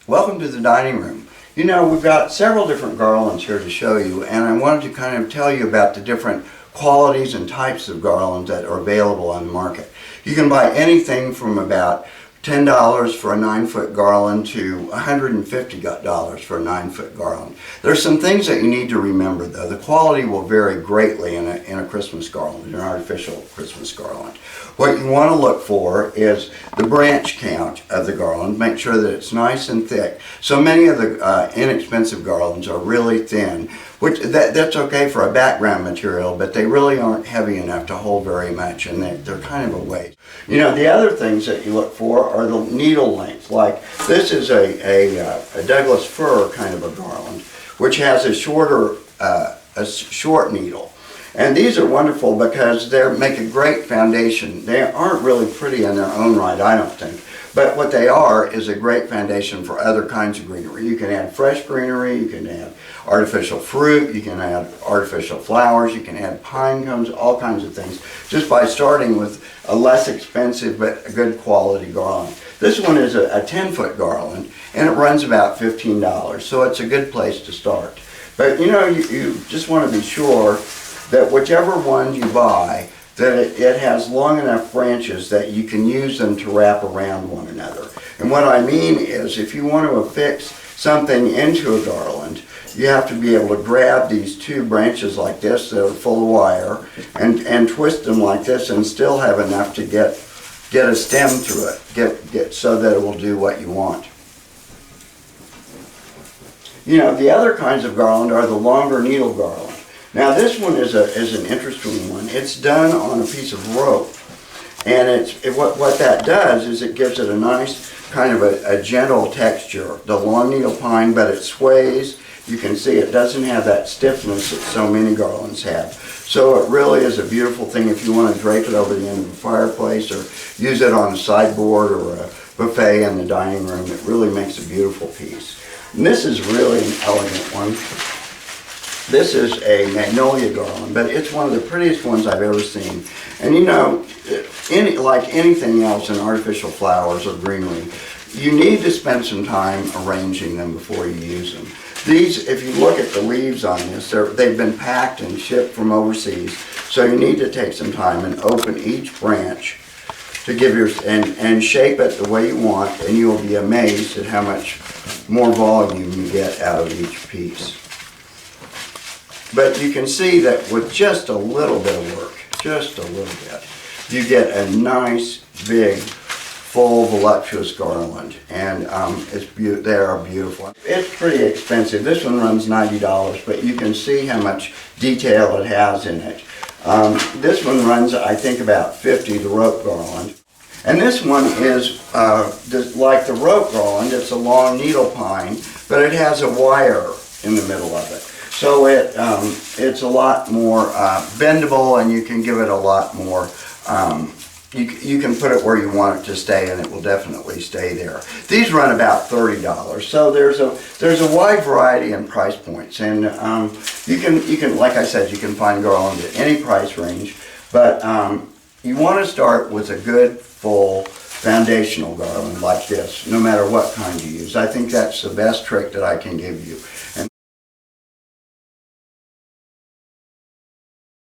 Welcome to the dining room. You know, we've got several different garlands here to show you, and I wanted to kind of tell you about the different qualities and types of garlands that are available on the market. You can buy anything from about $10 for a 9-foot garland to $150 for a 9-foot garland. There's some things that you need to remember though. The quality will vary greatly in a Christmas garland, an artificial Christmas garland. What you want to look for is the branch count of the garland. Make sure that it's nice and thick. So many of the inexpensive garlands are really thin, which that's okay for a background material, but they really aren't heavy enough to hold very much, and they're kind of a waste. You know, the other things that you look for are the needle length. Like this is a Douglas fir kind of a garland, which has a short needle. And these are wonderful because they make a great foundation. They aren't really pretty in their own right, I don't think. But what they are is a great foundation for other kinds of greenery. You can add fresh greenery, you can add artificial fruit, you can add artificial flowers, you can add pine cones, all kinds of things, just by starting with a less expensive but a good quality garland. This one is a 10-foot garland, and it runs about $15, so it's a good place to start. But you know, you just want to be sure that whichever one you buy, that it has long enough branches that you can use them to wrap around one another. And what I mean is, if you want to affix something into a garland, you have to be able to grab these two branches like this that are full of wire and twist them like this and still have enough to get a stem through it, get so that it will do what you want. You know, the other kinds of garland are the longer needle garland. Now this one is an interesting one. It's done on a piece of rope, and what that does is it gives it a nice kind of a gentle texture. The long needle pine, but it sways. You can see it doesn't have that stiffness that so many garlands have. So it really is a beautiful thing if you want to drape it over the end of a fireplace or use it on a sideboard or a buffet in the dining room. It really makes a beautiful piece. And this is really an elegant one. This is a magnolia garland, but it's one of the prettiest ones I've ever seen. And you know, like anything else in artificial flowers or greenery, you need to spend some time arranging them before you use them. These, if you look at the leaves on this, they've been packed and shipped from overseas, so you need to take some time and open each branch to give and shape it the way you want, and you will be amazed at how much more volume you get out of each piece. But you can see that with just a little bit of work, just a little bit, you get a nice, big, full, voluptuous garland. And they are beautiful. It's pretty expensive. This one runs $90, but you can see how much detail it has in it. This one runs, I think, about $50, the rope garland. And this one is like the rope garland. It's a long needle pine, but it has a wire in the middle of it. So it's a lot more bendable, and you can give it a lot more, you can put it where you want it to stay, and it will definitely stay there. These run about $30, so there's a wide variety in price points, and you can, like I said, you can find garland at any price range, but you want to start with a good, full, foundational garland like this, no matter what kind you use. I think that's the best trick that I can give you. And